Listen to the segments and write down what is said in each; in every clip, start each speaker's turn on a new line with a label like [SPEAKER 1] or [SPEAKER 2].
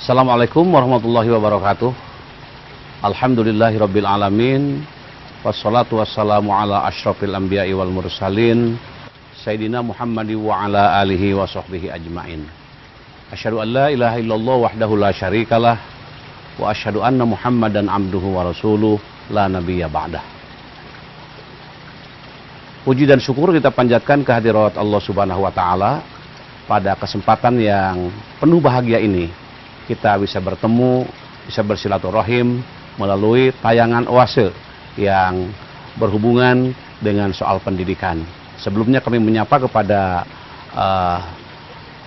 [SPEAKER 1] Assalamualaikum warahmatullahi wabarakatuh. Alhamdulillahirabbil alamin. Wassalatu wassalamu ala asyrafil anbiya'i wal mursalin Sayyidina Muhammadin wa ala alihi wa sahbihi ajmain. Asyhadu an la ilaha illallah wahdahu la syarikalah wa asyhadu anna Muhammadan abduhu wa rasuluh la nabiyya ba'dah. Puji dan syukur kita panjatkan kehadirat Allah Subhanahu wa taala pada kesempatan yang penuh bahagia ini. Kita bisa bertemu, bisa bersilaturahim melalui tayangan Oase yang berhubungan dengan soal pendidikan. Sebelumnya kami menyapa kepada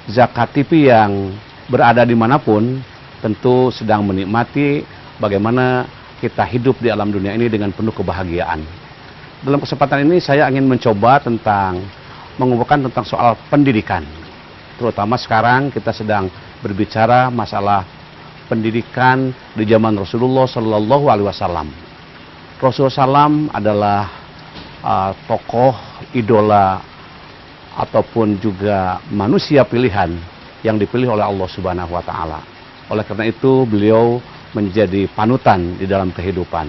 [SPEAKER 1] Zakat TV yang berada dimanapun, tentu sedang menikmati bagaimana kita hidup di alam dunia ini dengan penuh kebahagiaan. Dalam kesempatan ini saya ingin mencoba mengumpulkan tentang soal pendidikan. Terutama sekarang kita sedang berbicara masalah pendidikan di zaman Rasulullah Shallallahu Alaihi Wasallam. Rasulullah SAW adalah tokoh idola ataupun juga manusia pilihan yang dipilih oleh Allah Subhanahu Wa Taala. Oleh karena itu beliau menjadi panutan di dalam kehidupan,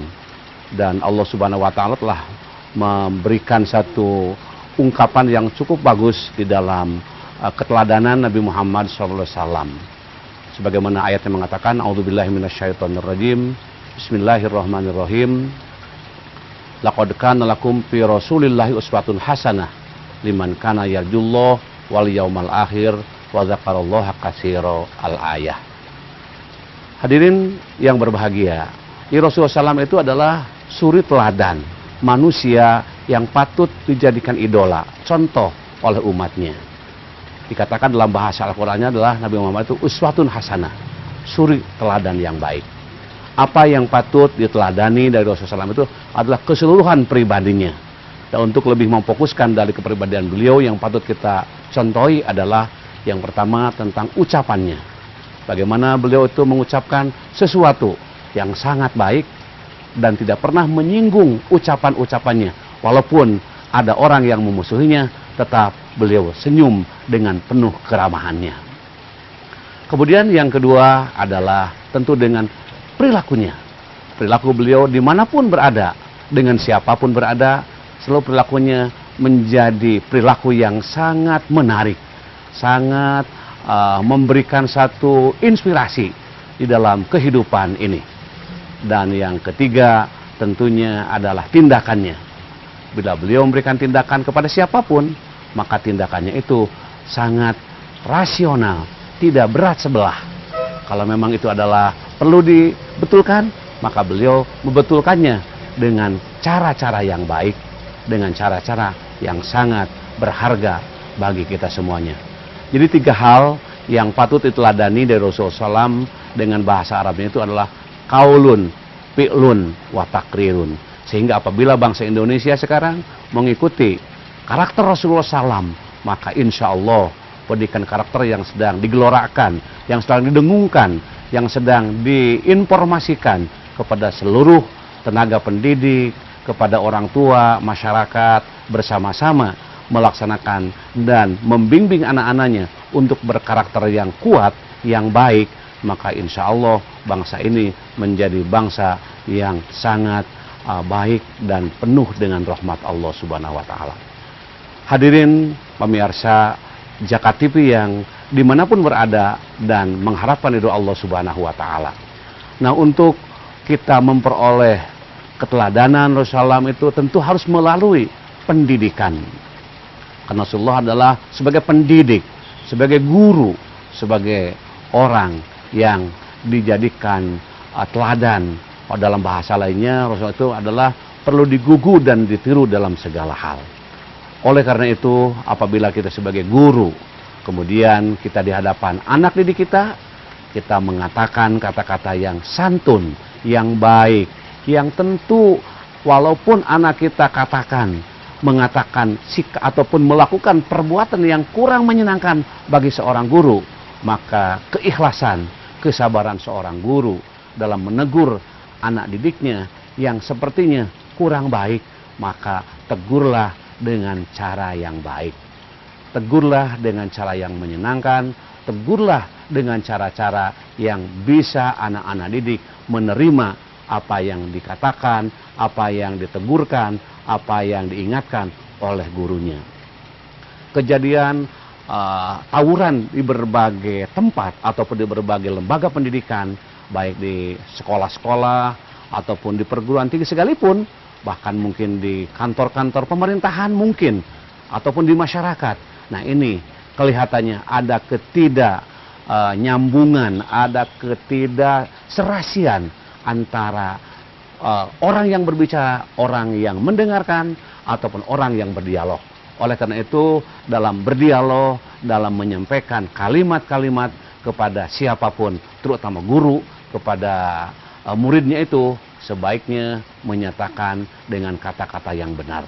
[SPEAKER 1] dan Allah Subhanahu Wa Taala telah memberikan satu ungkapan yang cukup bagus di dalam keteladanan Nabi Muhammad SAW. Sebagaimana ayat yang mengatakan, A'udzubillahi minasyaitonirrajim, Bismillahirrahmanirrahim. Laqad kana lakum fi Rasulillahi uswatun hasanah liman kana yarjullah wal yaumal akhir wa dzakarallaha katsira al-ayah. Hadirin yang berbahagia, Rasulullah SAW itu adalah suri teladan manusia yang patut dijadikan idola, contoh oleh umatnya. Dikatakan dalam bahasa Al-Qur'annya adalah Nabi Muhammad itu uswatun hasanah, suri teladan yang baik. Apa yang patut diteladani dari Rasulullah SAW itu adalah keseluruhan pribadinya. Dan untuk lebih memfokuskan dari kepribadian beliau, yang patut kita contohi adalah yang pertama tentang ucapannya. Bagaimana beliau itu mengucapkan sesuatu yang sangat baik dan tidak pernah menyinggung ucapan-ucapannya. Walaupun ada orang yang memusuhinya, tetap beliau senyum dengan penuh keramahannya. Kemudian yang kedua adalah tentu dengan perilakunya. Perilaku beliau dimanapun berada, dengan siapapun berada, selalu perilakunya menjadi perilaku yang sangat menarik, sangat memberikan satu inspirasi di dalam kehidupan ini. Dan yang ketiga tentunya adalah tindakannya. Bila beliau memberikan tindakan kepada siapapun, maka tindakannya itu sangat rasional, tidak berat sebelah. Kalau memang itu adalah perlu dibetulkan, maka beliau membetulkannya dengan cara-cara yang baik, dengan cara-cara yang sangat berharga bagi kita semuanya. Jadi 3 hal yang patut diteladani dari Rasulullah SAW dengan bahasa Arabnya itu adalah kaulun, fi'lun, wa takrirun. Sehingga apabila bangsa Indonesia sekarang mengikuti karakter Rasulullah SAW, maka insya Allah pendidikan karakter yang sedang digelorakan, yang sedang didengungkan, yang sedang diinformasikan kepada seluruh tenaga pendidik, kepada orang tua, masyarakat, bersama-sama melaksanakan dan membimbing anak-anaknya untuk berkarakter yang kuat, yang baik, maka insya Allah bangsa ini menjadi bangsa yang sangat baik dan penuh dengan rahmat Allah Subhanahu wa Ta'ala. Hadirin pemirsa Zakat TV yang dimanapun berada dan mengharapkan ridho Allah Subhanahu wa Ta'ala. Nah, untuk kita memperoleh keteladanan Rasulullah SAW itu tentu harus melalui pendidikan. Karena Rasulullah adalah sebagai pendidik, sebagai guru, sebagai orang yang dijadikan teladan. Dalam bahasa lainnya, Rasulullah itu adalah perlu digugu dan ditiru dalam segala hal. Oleh karena itu, apabila kita sebagai guru, kemudian kita di hadapan anak didik kita mengatakan kata-kata yang santun, yang baik, yang tentu walaupun anak kita mengatakan ataupun melakukan perbuatan yang kurang menyenangkan bagi seorang guru, maka keikhlasan, kesabaran seorang guru dalam menegur anak didiknya yang sepertinya kurang baik, maka tegurlah dengan cara yang baik. Tegurlah dengan cara yang menyenangkan, tegurlah dengan cara-cara yang bisa anak-anak didik menerima apa yang dikatakan, apa yang ditegurkan, apa yang diingatkan oleh gurunya. Kejadian tawuran di berbagai tempat ataupun di berbagai lembaga pendidikan, baik di sekolah-sekolah ataupun di perguruan tinggi sekalipun, bahkan mungkin di kantor-kantor pemerintahan mungkin, ataupun di masyarakat. Nah, ini kelihatannya ada nyambungan, ada ketidakserasian antara orang yang berbicara, orang yang mendengarkan, ataupun orang yang berdialog. Oleh karena itu, dalam berdialog, dalam menyampaikan kalimat-kalimat kepada siapapun, terutama guru, kepada muridnya itu, sebaiknya menyatakan dengan kata-kata yang benar.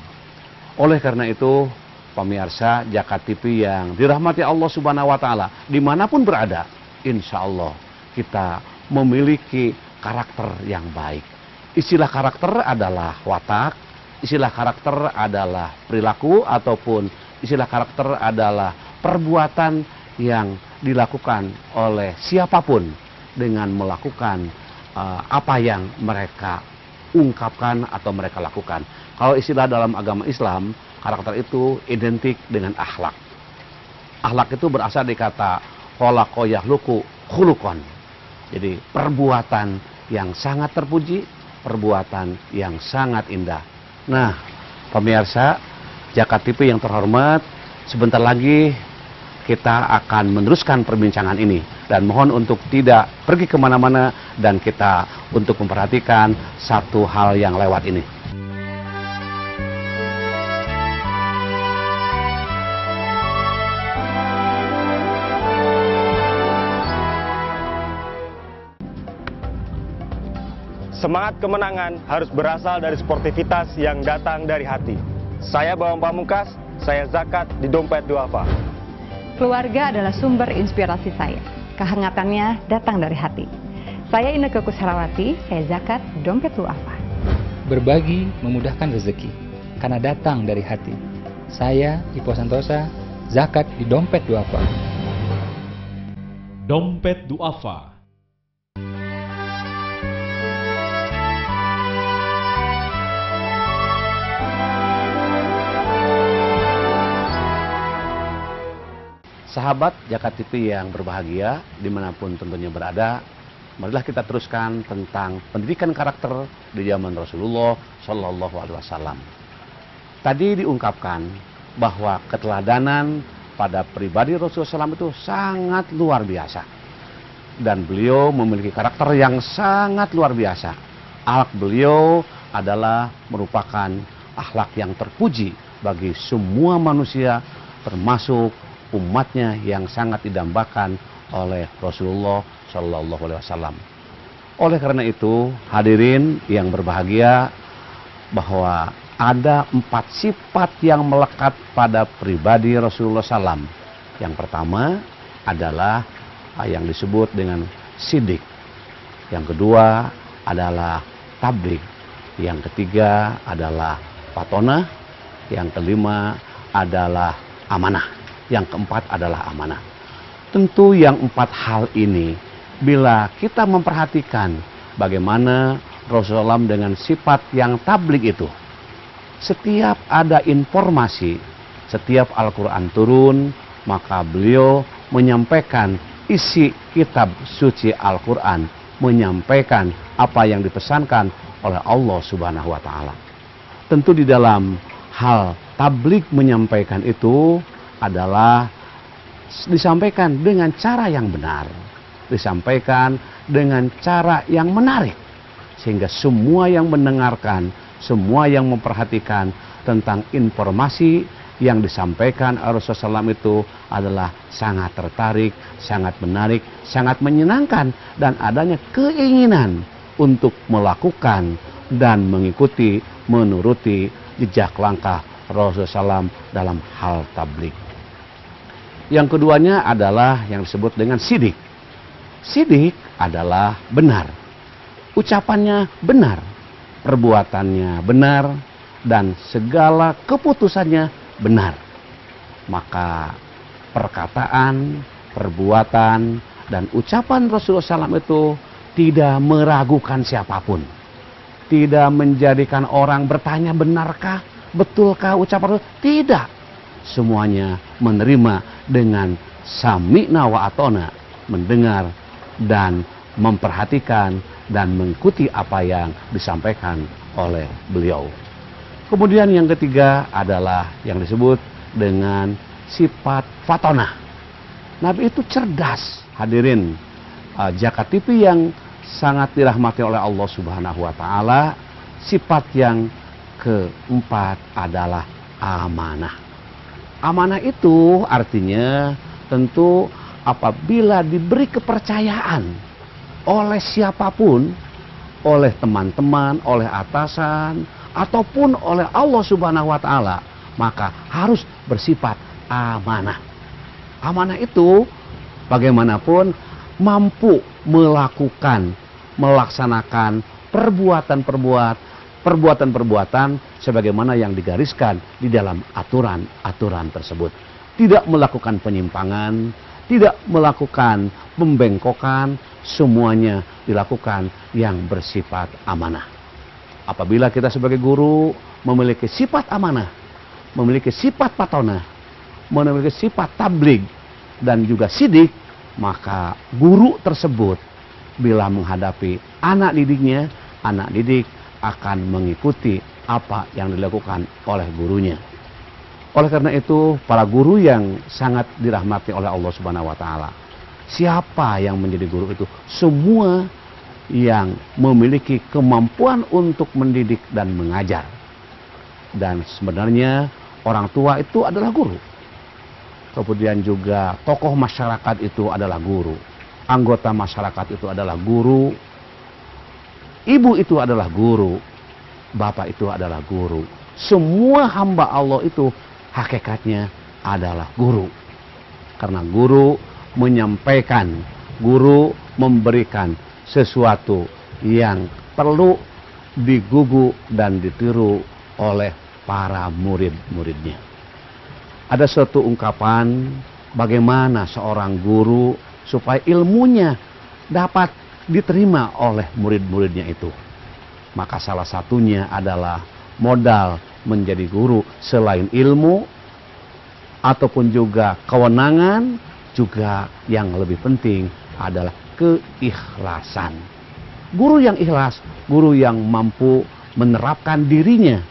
[SPEAKER 1] Oleh karena itu, pemirsa Jakat TV yang dirahmati Allah Subhanahu wa Ta'ala, dimanapun berada, insya Allah kita memiliki karakter yang baik. Istilah karakter adalah watak, istilah karakter adalah perilaku, ataupun istilah karakter adalah perbuatan yang dilakukan oleh siapapun dengan melakukan apa yang mereka ungkapkan atau mereka lakukan. Kalau istilah dalam agama Islam, karakter itu identik dengan akhlak. Akhlak itu berasal dari kata khalaqa yakhluqu khuluqan. Jadi perbuatan yang sangat terpuji, perbuatan yang sangat indah. Nah, pemirsa Jakat TV yang terhormat, sebentar lagi kita akan meneruskan perbincangan ini. Dan mohon untuk tidak pergi kemana-mana dan kita untuk memperhatikan satu hal yang lewat ini.
[SPEAKER 2] Semangat kemenangan harus berasal dari sportivitas yang datang dari hati. Saya Bambang Pamungkas, saya zakat di Dompet Duafa.
[SPEAKER 3] Keluarga adalah sumber inspirasi saya. Kehangatannya datang dari hati. Saya Inneke Kusharawati, saya zakat di Dompet Duafa.
[SPEAKER 4] Berbagi memudahkan rezeki, karena datang dari hati. Saya Ipo Santosa, zakat di Dompet Duafa.
[SPEAKER 5] Dompet Duafa.
[SPEAKER 1] Sahabat Jakat TV yang berbahagia, dimanapun tentunya berada, marilah kita teruskan tentang pendidikan karakter di zaman Rasulullah Shallallahu Alaihi Wasallam. Tadi diungkapkan bahwa keteladanan pada pribadi Rasulullah SAW itu sangat luar biasa. Dan beliau memiliki karakter yang sangat luar biasa. Akhlak beliau adalah merupakan akhlak yang terpuji bagi semua manusia, termasuk umatnya yang sangat didambakan oleh Rasulullah Shallallahu Alaihi Wasallam. Oleh karena itu, hadirin yang berbahagia, bahwa ada 4 sifat yang melekat pada pribadi Rasulullah SAW. Yang pertama adalah yang disebut dengan sidik. Yang kedua adalah tabligh. Yang ketiga adalah patonah. Yang kelima adalah amanah. Yang keempat adalah amanah. Tentu yang 4 hal ini, bila kita memperhatikan bagaimana Rasulullah dengan sifat yang tabligh itu, setiap ada informasi, setiap Al-Quran turun, maka beliau menyampaikan isi kitab suci Al-Quran, menyampaikan apa yang dipesankan oleh Allah Subhanahu wa Ta'ala. Tentu di dalam hal tabligh menyampaikan itu adalah disampaikan dengan cara yang benar, disampaikan dengan cara yang menarik, sehingga semua yang mendengarkan, semua yang memperhatikan tentang informasi yang disampaikan Rasulullah SAW itu adalah sangat tertarik, sangat menarik, sangat menyenangkan, dan adanya keinginan untuk melakukan dan mengikuti, menuruti jejak langkah Rasulullah SAW dalam hal tabligh. Yang keduanya adalah yang disebut dengan sidik. Sidik adalah benar, ucapannya benar, perbuatannya benar, dan segala keputusannya benar. Maka perkataan, perbuatan, Dan ucapan Rasulullah SAW itu tidak meragukan siapapun. Tidak menjadikan orang bertanya, benarkah, betulkah ucapan Rasul? Tidak. Semuanya menerima dengan sami'na wa atona, mendengar dan memperhatikan dan mengikuti apa yang disampaikan oleh beliau. Kemudian yang ketiga adalah yang disebut dengan sifat fatonah. Nabi itu cerdas. Hadirin Zakat TV yang sangat dirahmati oleh Allah Subhanahu wa taala, sifat yang keempat adalah amanah. Amanah itu artinya tentu apabila diberi kepercayaan oleh siapapun, oleh teman-teman, oleh atasan, ataupun oleh Allah Subhanahu wa taala, maka harus bersifat amanah. Amanah itu bagaimanapun mampu melaksanakan perbuatan sebagaimana yang digariskan di dalam aturan-aturan tersebut. Tidak melakukan penyimpangan, tidak melakukan pembengkokan, semuanya dilakukan yang bersifat amanah. Apabila kita sebagai guru memiliki sifat amanah, memiliki sifat patonah, memiliki sifat tabligh dan juga sidik, maka guru tersebut bila menghadapi anak didiknya, anak didik akan mengikuti apa yang dilakukan oleh gurunya. Oleh karena itu, para guru yang sangat dirahmati oleh Allah Subhanahu wa taala, siapa yang menjadi guru itu? Semua yang memiliki kemampuan untuk mendidik dan mengajar. Dan sebenarnya orang tua itu adalah guru. Kemudian juga tokoh masyarakat itu adalah guru. Anggota masyarakat itu adalah guru. Ibu itu adalah guru. Bapak itu adalah guru. Semua hamba Allah itu hakikatnya adalah guru. Karena guru menyampaikan, guru memberikan sesuatu yang perlu digugu dan ditiru oleh para murid-muridnya. Ada suatu ungkapan bagaimana seorang guru supaya ilmunya dapat diterima oleh murid-muridnya itu. Maka salah satunya adalah modal menjadi guru selain ilmu ataupun juga kewenangan, juga yang lebih penting adalah keikhlasan. Guru yang ikhlas, guru yang mampu menerapkan dirinya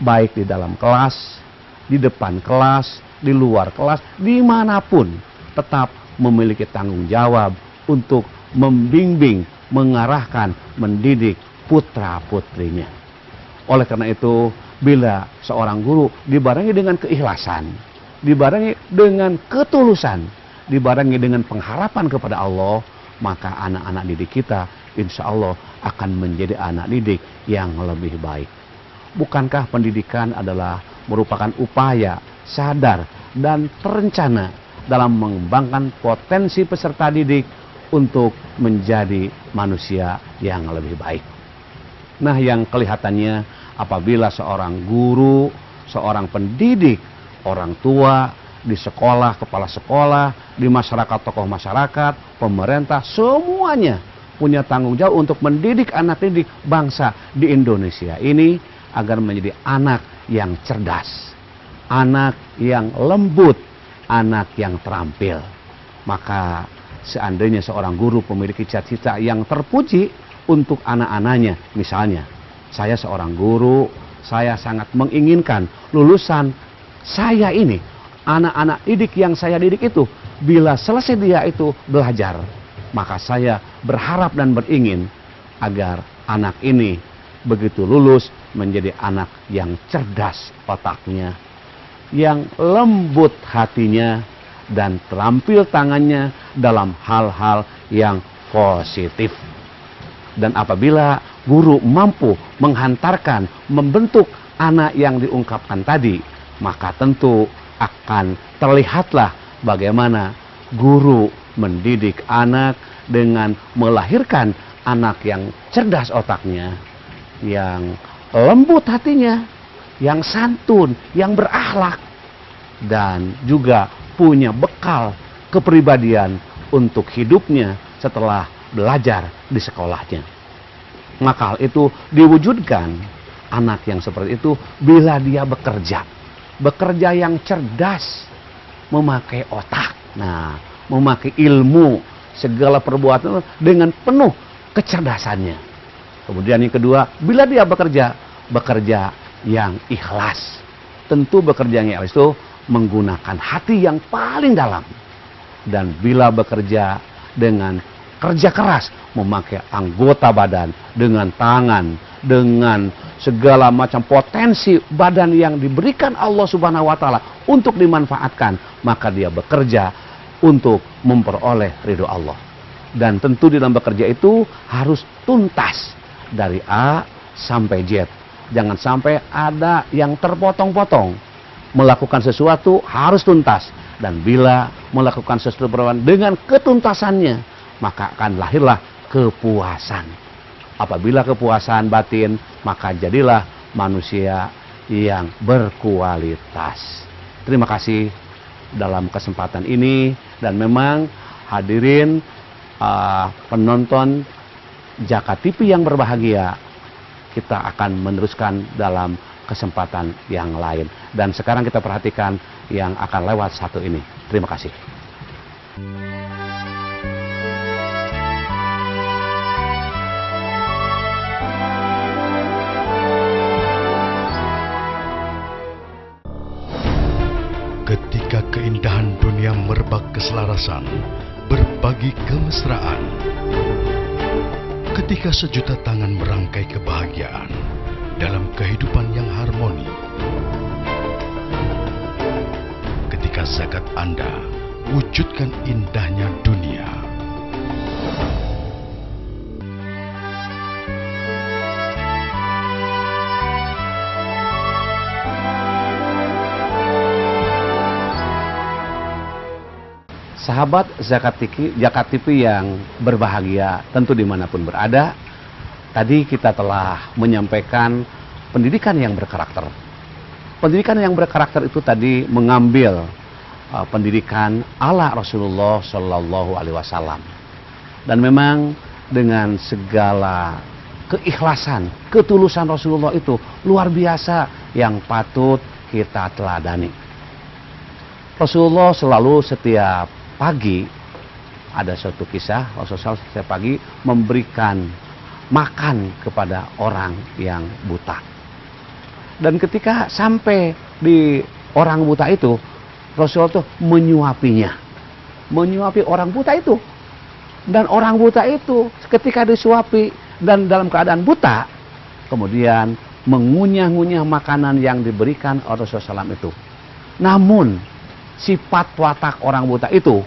[SPEAKER 1] baik di dalam kelas, di depan kelas, di luar kelas, dimanapun tetap memiliki tanggung jawab untuk membimbing, mengarahkan, mendidik putra-putrinya. Oleh karena itu, bila seorang guru dibarengi dengan keikhlasan, dibarengi dengan ketulusan, dibarengi dengan pengharapan kepada Allah, maka anak-anak didik kita insya Allah akan menjadi anak didik yang lebih baik. Bukankah pendidikan adalah merupakan upaya sadar dan terencana dalam mengembangkan potensi peserta didik untuk menjadi manusia yang lebih baik. Nah, yang kelihatannya apabila seorang guru, seorang pendidik, orang tua, di sekolah, kepala sekolah, di masyarakat, tokoh masyarakat, pemerintah, semuanya punya tanggung jawab untuk mendidik anak didik bangsa di Indonesia ini agar menjadi anak yang cerdas, anak yang lembut, anak yang terampil. Maka seandainya seorang guru memiliki cita-cita yang terpuji untuk anak-anaknya, misalnya saya seorang guru, saya sangat menginginkan lulusan saya ini, anak-anak didik yang saya didik itu, bila selesai dia itu belajar, maka saya berharap dan beringin agar anak ini begitu lulus menjadi anak yang cerdas otaknya, yang lembut hatinya, dan terampil tangannya dalam hal-hal yang positif. Dan apabila guru mampu menghantarkan, membentuk anak yang diungkapkan tadi, maka tentu akan terlihatlah bagaimana guru mendidik anak dengan melahirkan anak yang cerdas otaknya, yang lembut hatinya, yang santun, yang berakhlak, dan juga punya bekal kepribadian untuk hidupnya setelah belajar di sekolahnya. Maka hal itu diwujudkan anak yang seperti itu bila dia bekerja yang cerdas, memakai otak, memakai ilmu, segala perbuatan dengan penuh kecerdasannya. Kemudian yang kedua, bila dia bekerja yang ikhlas. Tentu bekerja yang ikhlas itu menggunakan hati yang paling dalam. Dan bila bekerja dengan kerja keras, memakai anggota badan, dengan tangan, dengan segala macam potensi badan yang diberikan Allah Subhanahu wa taala untuk dimanfaatkan, maka dia bekerja untuk memperoleh ridho Allah. Dan tentu di dalam bekerja itu harus tuntas dari A sampai Z. Jangan sampai ada yang terpotong-potong. Melakukan sesuatu harus tuntas. Dan bila melakukan sesuatu dengan ketuntasannya, maka akan lahirlah kepuasan. Apabila kepuasan batin, maka jadilah manusia yang berkualitas. Terima kasih dalam kesempatan ini. Dan memang hadirin penonton Jakat TV yang berbahagia, kita akan meneruskan dalam kesempatan yang lain. Dan sekarang kita perhatikan yang akan lewat satu ini. Terima kasih.
[SPEAKER 5] Ketika keindahan dunia merebak keselarasan, berbagi kemesraan. Ketika sejuta tangan merangkai kebahagiaan dalam kehidupan yang harmoni. Ketika zakat Anda wujudkan indahnya dunia.
[SPEAKER 1] Sahabat Jakat TV yang berbahagia, tentu dimanapun berada, tadi kita telah menyampaikan pendidikan yang berkarakter. Pendidikan yang berkarakter itu tadi mengambil pendidikan ala Rasulullah Shallallahu Alaihi Wasallam. Dan memang dengan segala keikhlasan, ketulusan Rasulullah itu luar biasa yang patut kita teladani. Rasulullah selalu setiap pagi, ada suatu kisah, Rasulullah setiap pagi memberikan makan kepada orang yang buta. Dan ketika sampai di orang buta itu, Rasulullah itu menyuapi orang buta itu. Dan orang buta itu ketika disuapi dan dalam keadaan buta, kemudian mengunyah-ngunyah makanan yang diberikan oleh Rasulullah SAW itu. Namun sifat watak orang buta itu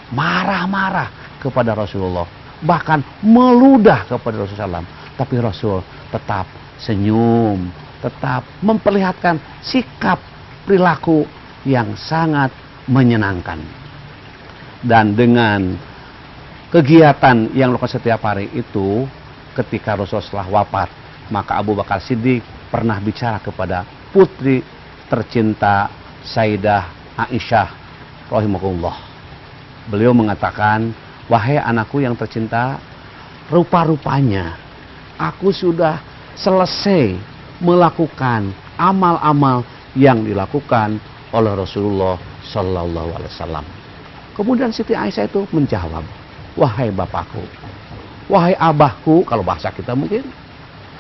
[SPEAKER 1] marah-marah kepada Rasulullah, bahkan meludah kepada Rasulullah SAW. Tapi Rasul tetap senyum, tetap memperlihatkan sikap perilaku yang sangat menyenangkan. Dan dengan kegiatan yang dilakukan setiap hari itu, ketika Rasulullah wafat, maka Abu Bakar Siddiq pernah bicara kepada putri tercinta Sayyidah Aisyah rahimahullah. Beliau mengatakan, wahai anakku yang tercinta, rupa-rupanya aku sudah selesai melakukan amal-amal yang dilakukan oleh Rasulullah Sallallahu Alaihi Wasallam. Kemudian Siti Aisyah itu menjawab, wahai bapakku, wahai abahku, kalau bahasa kita mungkin,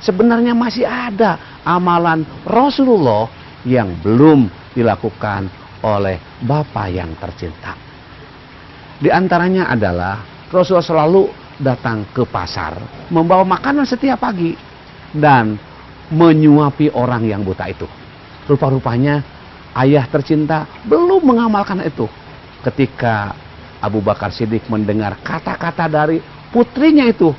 [SPEAKER 1] sebenarnya masih ada amalan Rasulullah yang belum dilakukan oleh Bapak yang tercinta. Di antaranya adalah Rasulullah selalu datang ke pasar, membawa makanan setiap pagi dan menyuapi orang yang buta itu. Rupa-rupanya ayah tercinta belum mengamalkan itu. Ketika Abu Bakar Siddiq mendengar kata-kata dari putrinya itu,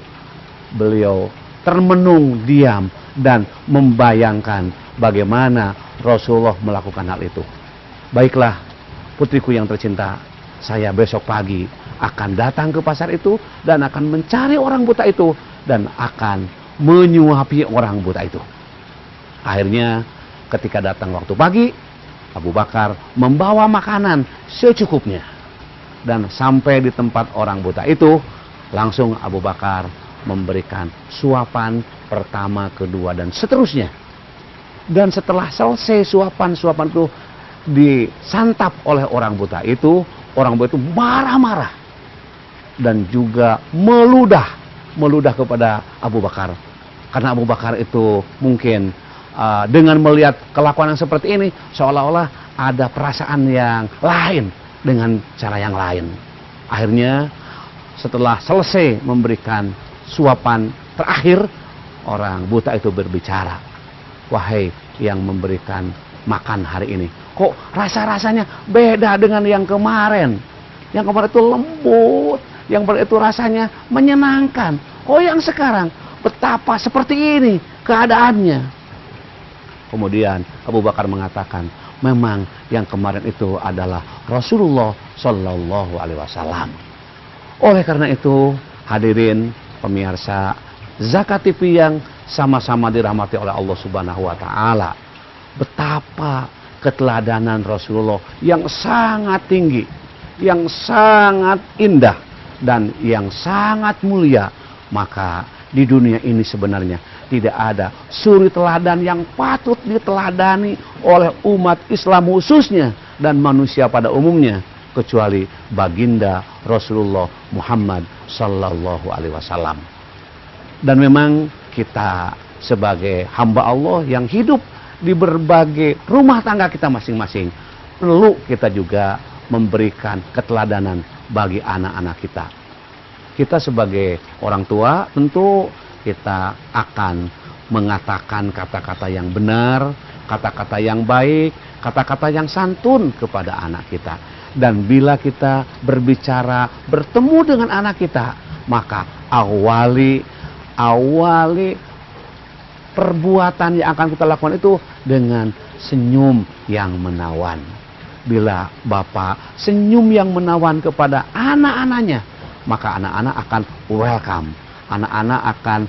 [SPEAKER 1] beliau termenung diam dan membayangkan bagaimana Rasulullah melakukan hal itu. Baiklah, putriku yang tercinta, saya besok pagi akan datang ke pasar itu dan akan mencari orang buta itu dan akan menyuapi orang buta itu. Akhirnya ketika datang waktu pagi, Abu Bakar membawa makanan secukupnya. Dan sampai di tempat orang buta itu, langsung Abu Bakar memberikan suapan pertama, kedua, dan seterusnya. Dan setelah selesai suapan-suapan itu disantap oleh orang buta itu marah-marah dan juga meludah kepada Abu Bakar. Karena Abu Bakar itu mungkin dengan melihat kelakuan yang seperti ini, seolah-olah ada perasaan yang lain dengan cara yang lain. Akhirnya setelah selesai memberikan suapan terakhir, orang buta itu berbicara, "Wahai yang memberikan makan hari ini, kok rasa-rasanya beda dengan yang kemarin? Yang kemarin itu lembut, yang kemarin itu rasanya menyenangkan. Oh, yang sekarang betapa seperti ini keadaannya." Kemudian Abu Bakar mengatakan, memang yang kemarin itu adalah Rasulullah Shallallahu Alaihi Wasallam. Oleh karena itu, hadirin pemirsa Zakat TV yang sama-sama dirahmati oleh Allah Subhanahu Wa Taala, betapa keteladanan Rasulullah yang sangat tinggi, yang sangat indah, dan yang sangat mulia. Maka di dunia ini sebenarnya tidak ada suri teladan yang patut diteladani oleh umat Islam khususnya dan manusia pada umumnya, kecuali baginda Rasulullah Muhammad Sallallahu Alaihi Wasallam. Dan memang kita sebagai hamba Allah yang hidup di berbagai rumah tangga kita masing-masing, perlu kita juga memberikan keteladanan bagi anak-anak kita. Kita sebagai orang tua tentu kita akan mengatakan kata-kata yang benar, kata-kata yang baik, kata-kata yang santun kepada anak kita. Dan bila kita berbicara, bertemu dengan anak kita, maka awali perbuatan yang akan kita lakukan itu dengan senyum yang menawan. Bila Bapak senyum yang menawan kepada anak-anaknya, maka anak-anak akan welcome, anak-anak akan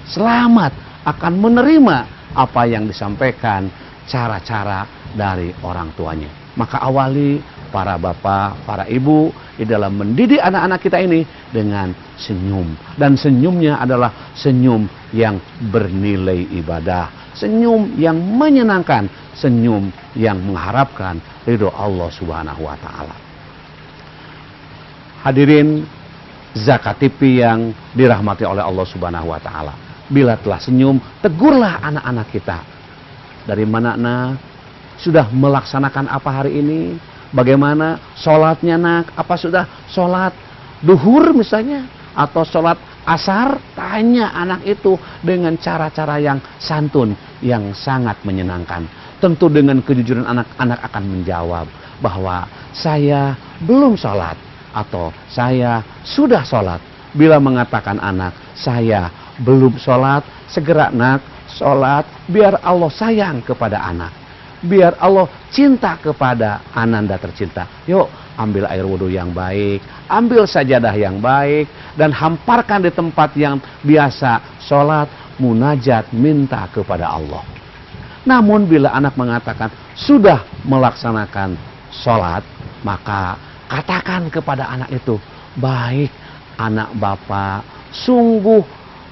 [SPEAKER 1] selamat, akan menerima apa yang disampaikan, cara-cara dari orang tuanya. Maka awali para bapak, para ibu di dalam mendidik anak-anak kita ini dengan senyum. Dan senyumnya adalah senyum yang bernilai ibadah, senyum yang menyenangkan, senyum yang mengharapkan ridho Allah Subhanahu Wa Taala. Hadirin Zakat TV yang dirahmati oleh Allah Subhanahu Wa Taala, bila telah senyum, tegurlah anak-anak kita. Dari mana nak? Sudah melaksanakan apa hari ini? Bagaimana sholatnya nak? Apa sudah sholat duhur misalnya? Atau sholat asar? Tanya anak itu dengan cara-cara yang santun, yang sangat menyenangkan. Tentu dengan kejujuran anak-anak akan menjawab bahwa saya belum sholat, atau saya sudah sholat. Bila mengatakan anak, saya belum sholat, segera nak sholat, biar Allah sayang kepada anak, biar Allah cinta kepada ananda tercinta. Yuk ambil air wudhu yang baik, ambil sajadah yang baik, dan hamparkan di tempat yang biasa sholat, munajat, minta kepada Allah. Namun bila anak mengatakan sudah melaksanakan sholat, maka katakan kepada anak itu, baik anak bapak, sungguh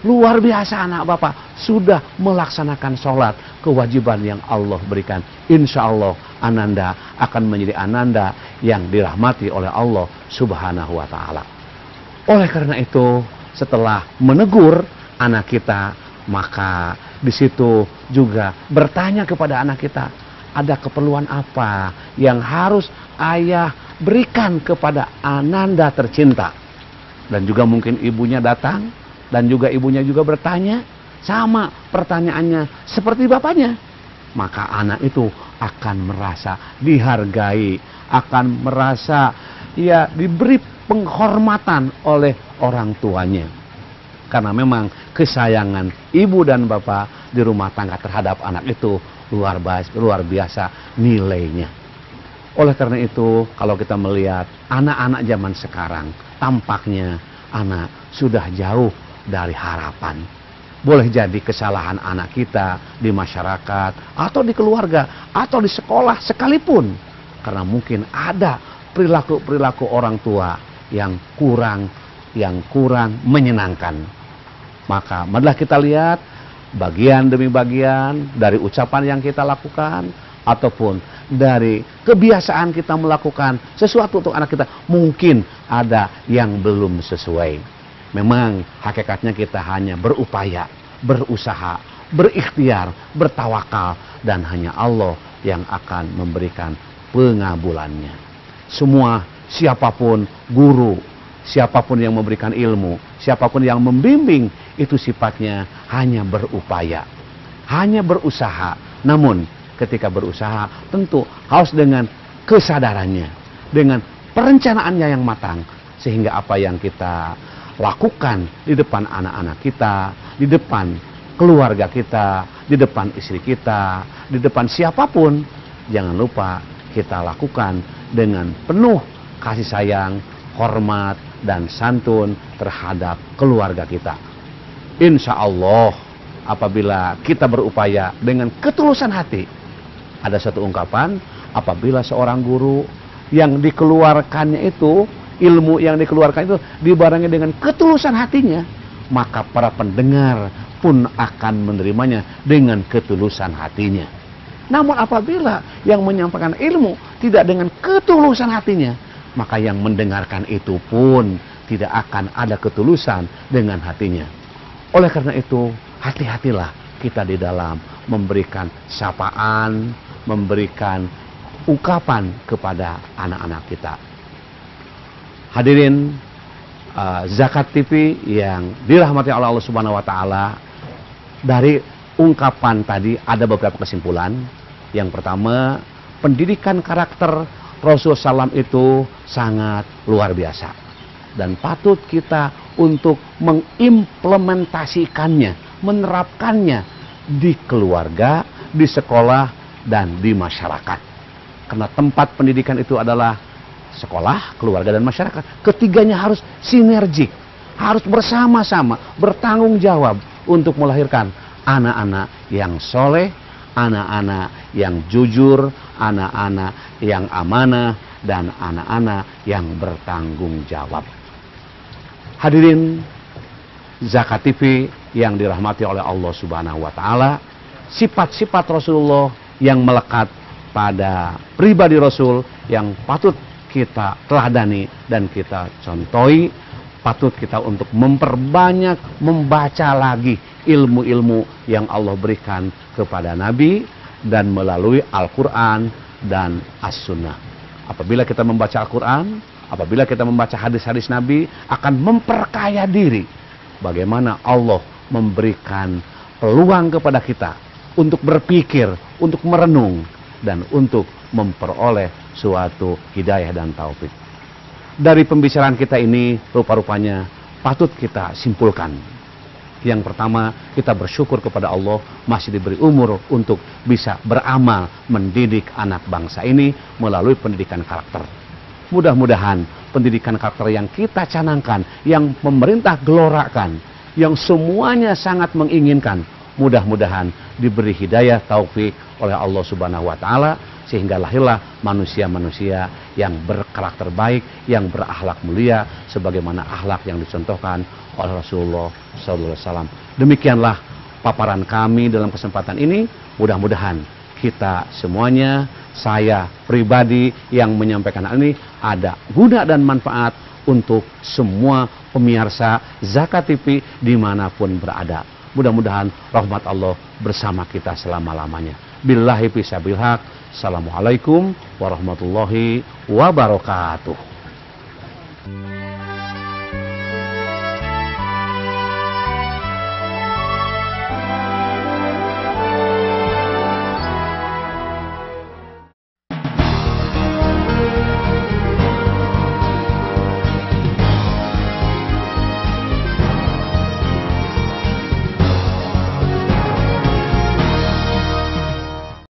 [SPEAKER 1] luar biasa anak bapak sudah melaksanakan sholat, kewajiban yang Allah berikan. Insya Allah ananda akan menjadi ananda yang dirahmati oleh Allah Subhanahu Wa Taala. Oleh karena itu, setelah menegur anak kita, maka di situ juga bertanya kepada anak kita, ada keperluan apa yang harus ayah berikan kepada ananda tercinta. Dan juga mungkin ibunya datang, dan juga ibunya juga bertanya, sama pertanyaannya seperti bapaknya. Maka anak itu akan merasa dihargai, akan merasa ya diberi penghormatan oleh orang tuanya. Karena memang kesayangan ibu dan bapak di rumah tangga terhadap anak itu luar biasa nilainya. Oleh karena itu, kalau kita melihat anak-anak zaman sekarang, tampaknya anak sudah jauh dari harapan. Boleh jadi kesalahan anak kita di masyarakat, atau di keluarga, atau di sekolah sekalipun. Karena mungkin ada perilaku-perilaku orang tua yang kurang menyenangkan. Maka marilah kita lihat bagian demi bagian dari ucapan yang kita lakukan ataupun dari kebiasaan kita melakukan sesuatu untuk anak kita, mungkin ada yang belum sesuai. Memang hakikatnya kita hanya berupaya, berusaha, berikhtiar, bertawakal, dan hanya Allah yang akan memberikan pengabulannya. Semua, siapapun guru, siapapun yang memberikan ilmu, siapapun yang membimbing, itu sifatnya hanya berupaya, hanya berusaha. Namun ketika berusaha tentu harus dengan kesadarannya, dengan perencanaannya yang matang, sehingga apa yang kita lakukan di depan anak-anak kita, di depan keluarga kita, di depan istri kita, di depan siapapun, jangan lupa kita lakukan dengan penuh kasih sayang, hormat, dan santun terhadap keluarga kita. Insya Allah, apabila kita berupaya dengan ketulusan hati, ada satu ungkapan, apabila seorang guru yang dikeluarkannya itu, ilmu yang dikeluarkan itu dibarengi dengan ketulusan hatinya, maka para pendengar pun akan menerimanya dengan ketulusan hatinya. Namun apabila yang menyampaikan ilmu tidak dengan ketulusan hatinya, maka yang mendengarkan itu pun tidak akan ada ketulusan dengan hatinya. Oleh karena itu, hati-hatilah kita di dalam memberikan sapaan, memberikan ungkapan kepada anak-anak kita. Hadirin Zakat TV yang dirahmati oleh Allah Subhanahu wa taala, dari ungkapan tadi ada beberapa kesimpulan. Yang pertama, pendidikan karakter Rasulullah SAW itu sangat luar biasa dan patut kita untuk mengimplementasikannya, menerapkannya di keluarga, di sekolah, dan di masyarakat. Karena tempat pendidikan itu adalah sekolah, keluarga, dan masyarakat. Ketiganya harus sinergik, harus bersama-sama, bertanggung jawab untuk melahirkan anak-anak yang soleh, anak-anak yang jujur, anak-anak yang amanah, dan anak-anak yang bertanggung jawab. Hadirin Zakat TV yang dirahmati oleh Allah Subhanahu wa taala, sifat-sifat Rasulullah yang melekat pada pribadi Rasul yang patut kita teladani dan kita contohi, patut kita untuk memperbanyak membaca lagi ilmu-ilmu yang Allah berikan kepada Nabi dan melalui Al-Quran dan As-Sunnah. Apabila kita membaca Al-Quran, apabila kita membaca hadis-hadis Nabi, akan memperkaya diri bagaimana Allah memberikan peluang kepada kita untuk berpikir, untuk merenung, dan untuk memperoleh suatu hidayah dan taufik. Dari pembicaraan kita ini, rupa-rupanya patut kita simpulkan. Yang pertama, kita bersyukur kepada Allah masih diberi umur untuk bisa beramal mendidik anak bangsa ini melalui pendidikan karakter. Mudah-mudahan pendidikan karakter yang kita canangkan, yang pemerintah gelorakan, yang semuanya sangat menginginkan, mudah-mudahan diberi hidayah taufik oleh Allah Subhanahu wa taala, sehingga lahirlah manusia-manusia yang berkarakter baik, yang berakhlak mulia sebagaimana akhlak yang dicontohkan oleh Rasulullah SAW. Demikianlah paparan kami dalam kesempatan ini. Mudah-mudahan kita semuanya, saya pribadi yang menyampaikan hal ini, ada guna dan manfaat untuk semua pemirsa Zakat TV dimanapun berada. Mudah-mudahan rahmat Allah bersama kita selama-lamanya. Billahi fisabilillah. Assalamualaikum warahmatullahi wabarakatuh.